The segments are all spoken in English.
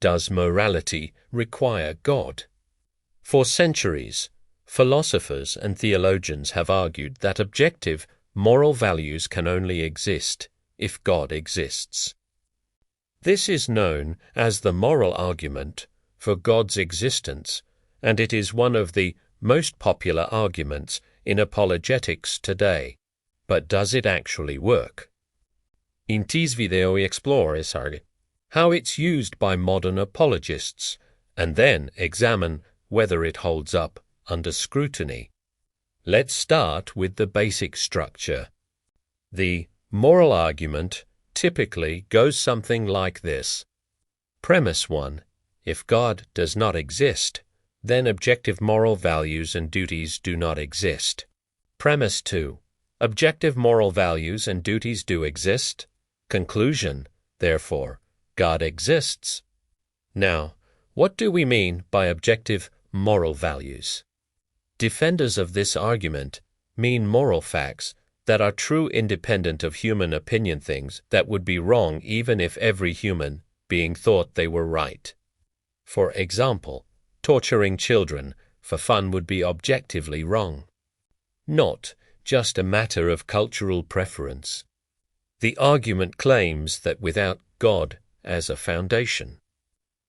does morality require God? For centuries, philosophers and theologians have argued that objective moral values can only exist if God exists. This is known as the moral argument for God's existence, and it is one of the most popular arguments in apologetics today. But does it actually work? In this video we explore how it's used by modern apologists, and then examine whether it holds up under scrutiny. Let's start with the basic structure. The moral argument typically goes something like this. Premise 1. If God does not exist, then objective moral values and duties do not exist. Premise 2. Objective moral values and duties do exist. Conclusion, therefore, God exists. Now, what do we mean by objective moral values? Defenders of this argument mean moral facts that are true independent of human opinion, things that would be wrong even if every human being thought they were right. For example, torturing children for fun would be objectively wrong, not just a matter of cultural preference. The argument claims that without God as a foundation,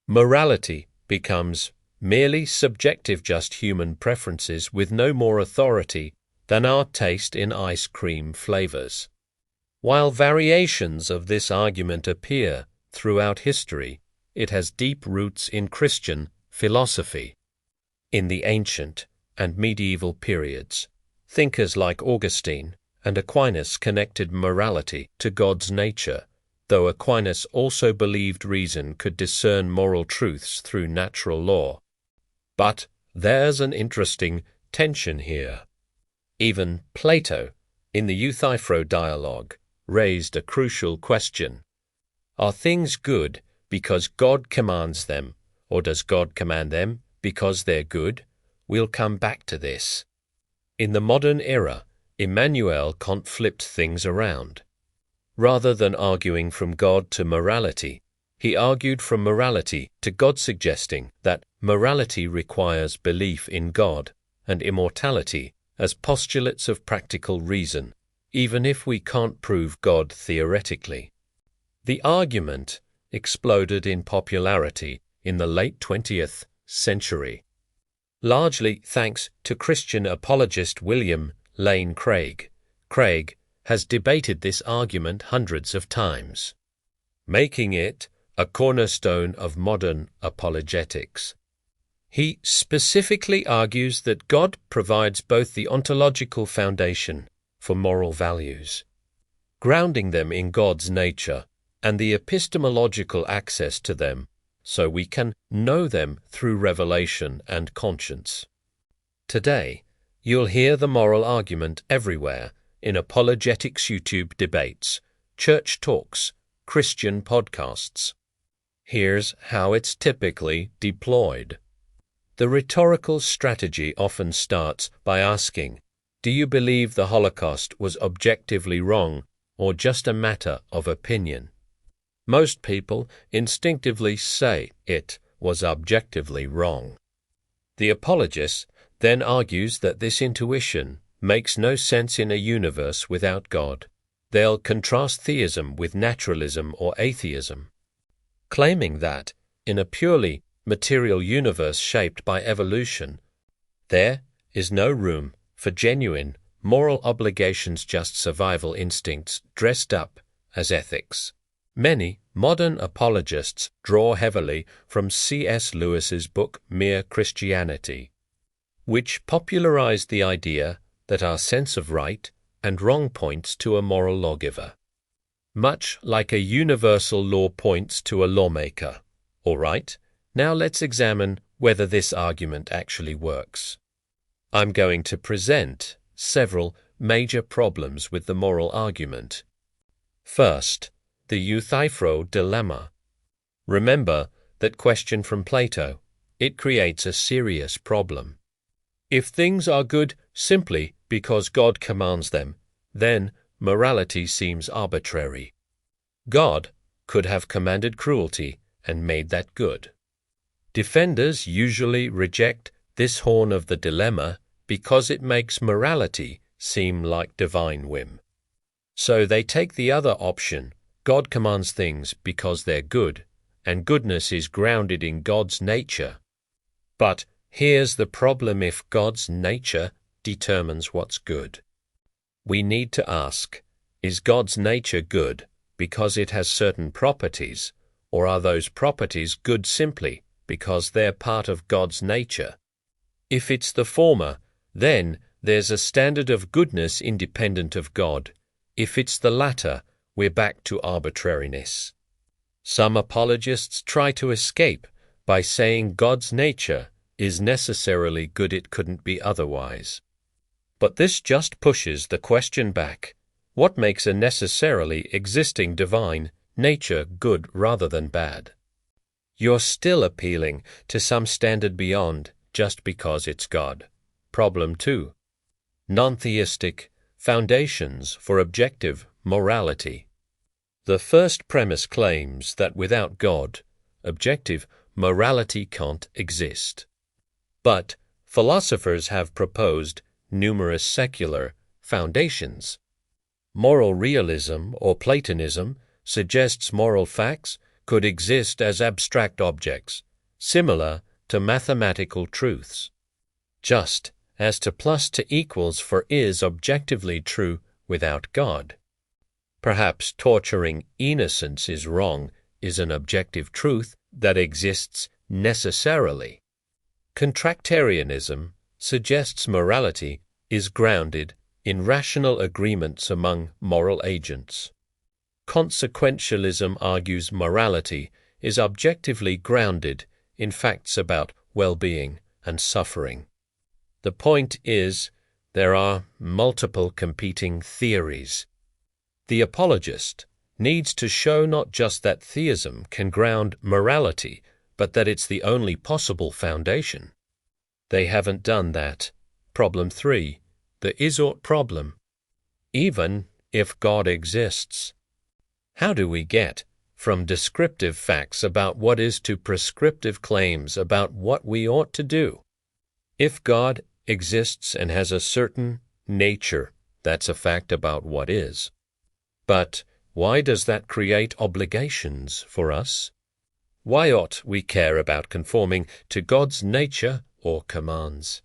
morality becomes merely subjective, just human preferences with no more authority than our taste in ice cream flavors. While variations of this argument appear throughout history, it has deep roots in Christian philosophy. In the ancient and medieval periods, thinkers like Augustine and Aquinas connected morality to God's nature, though Aquinas also believed reason could discern moral truths through natural law. But there's an interesting tension here. Even Plato, in the Euthyphro dialogue, raised a crucial question. Are things good because God commands them, or does God command them because they're good? We'll come back to this. In the modern era, Immanuel Kant flipped things around. Rather than arguing from God to morality, he argued from morality to God, suggesting that morality requires belief in God and immortality as postulates of practical reason, even if we can't prove God theoretically. The argument exploded in popularity in the late 20th century, largely thanks to Christian apologist William Lane Craig. Craig has debated this argument hundreds of times, making it a cornerstone of modern apologetics. He specifically argues that God provides both the ontological foundation for moral values, grounding them in God's nature, and the epistemological access to them, so we can know them through revelation and conscience. Today, you'll hear the moral argument everywhere in apologetics YouTube debates, church talks, Christian podcasts. Here's how it's typically deployed. The rhetorical strategy often starts by asking, do you believe the Holocaust was objectively wrong or just a matter of opinion? Most people instinctively say it was objectively wrong. The apologist then argues that this intuition makes no sense in a universe without God. They'll contrast theism with naturalism or atheism, claiming that in a purely material universe shaped by evolution, there is no room for genuine moral obligations, just survival instincts dressed up as ethics. Many modern apologists draw heavily from C.S. Lewis's book Mere Christianity, which popularized the idea that our sense of right and wrong points to a moral lawgiver, much like a universal law points to a lawmaker. All right, now let's examine whether this argument actually works. I'm going to present several major problems with the moral argument. First, the Euthyphro Dilemma. Remember that question from Plato. It creates a serious problem. If things are good simply because God commands them, then morality seems arbitrary. God could have commanded cruelty and made that good. Defenders usually reject this horn of the dilemma because it makes morality seem like divine whim. So they take the other option: God commands things because they're good, and goodness is grounded in God's nature. But here's the problem: if God's nature determines what's good, we need to ask, is God's nature good because it has certain properties, or are those properties good simply because they're part of God's nature? If it's the former, then there's a standard of goodness independent of God. If it's the latter, we're back to arbitrariness. Some apologists try to escape by saying God's nature is necessarily good, it couldn't be otherwise. But this just pushes the question back: what makes a necessarily existing divine nature good rather than bad? You're still appealing to some standard beyond just because it's God. Problem 2. Non-theistic foundations for objective morality. The first premise claims that without God, objective morality can't exist. But philosophers have proposed numerous secular foundations. Moral realism or Platonism suggests moral facts could exist as abstract objects, similar to mathematical truths. Just as to plus to equals for is objectively true without God. Perhaps torturing innocence is wrong is an objective truth that exists necessarily. Contractarianism suggests morality is grounded in rational agreements among moral agents. Consequentialism argues morality is objectively grounded in facts about well-being and suffering. The point is, there are multiple competing theories. The apologist needs to show not just that theism can ground morality, but that it's the only possible foundation. They haven't done that. Problem 3. The is-ought problem. Even if God exists, how do we get from descriptive facts about what is to prescriptive claims about what we ought to do? If God exists and has a certain nature, that's a fact about what is. But why does that create obligations for us? Why ought we care about conforming to God's nature or commands?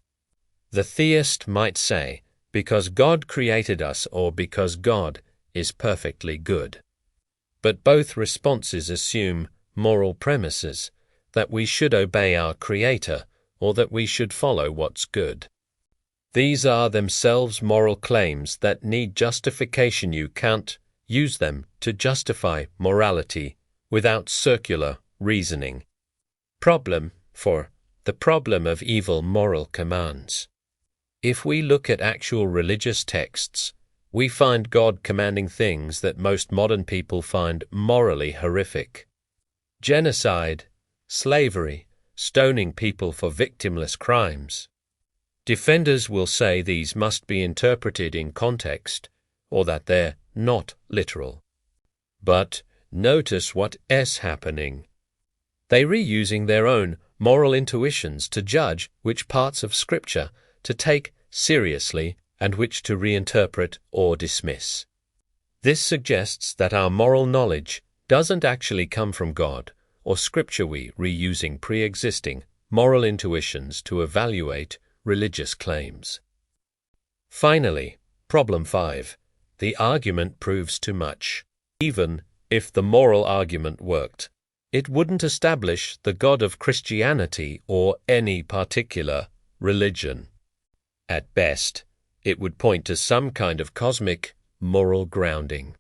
The theist might say, because God created us or because God is perfectly good. But both responses assume moral premises, that we should obey our Creator or that we should follow what's good. These are themselves moral claims that need justification. You can't use them to justify morality without circular reasoning. Problem 4. The problem of evil moral commands. If we look at actual religious texts, we find God commanding things that most modern people find morally horrific. Genocide, slavery, stoning people for victimless crimes. Defenders will say these must be interpreted in context, or that they're not literal. But notice what's happening. They're reusing their own moral intuitions to judge which parts of Scripture to take seriously and which to reinterpret or dismiss. This suggests that our moral knowledge doesn't actually come from God or Scripture. We reusing pre-existing moral intuitions to evaluate religious claims. Finally, problem 5. The argument proves too much. Even if the moral argument worked, it wouldn't establish the God of Christianity or any particular religion. At best, it would point to some kind of cosmic moral grounding.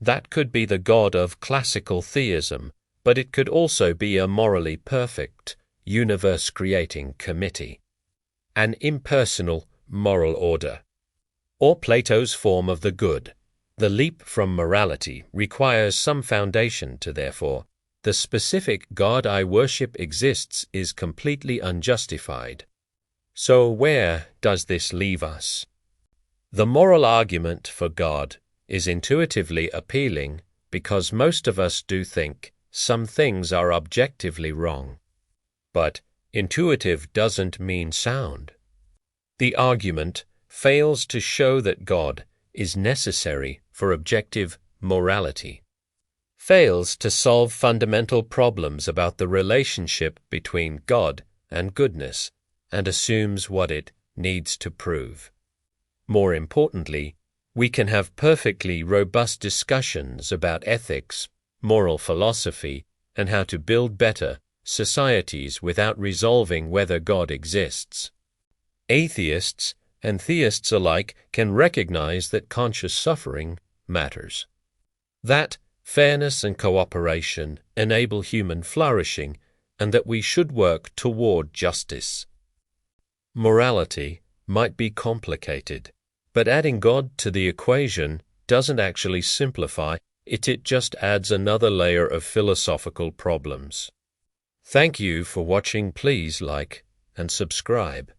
That could be the God of classical theism, but it could also be a morally perfect, universe-creating committee, an impersonal moral order, or Plato's form of the good. The leap from morality requires some foundation to therefore, the specific God I worship exists is completely unjustified. So where does this leave us? The moral argument for God is intuitively appealing because most of us do think some things are objectively wrong. But intuitive doesn't mean sound. The argument fails to show that God is necessary for objective morality, fails to solve fundamental problems about the relationship between God and goodness, and assumes what it needs to prove. More importantly, we can have perfectly robust discussions about ethics, moral philosophy, and how to build better societies without resolving whether God exists. Atheists and theists alike can recognize that conscious suffering matters, that fairness and cooperation enable human flourishing, and that we should work toward justice. Morality might be complicated, but adding God to the equation doesn't actually simplify it, it just adds another layer of philosophical problems. Thank you for watching. Please like and subscribe.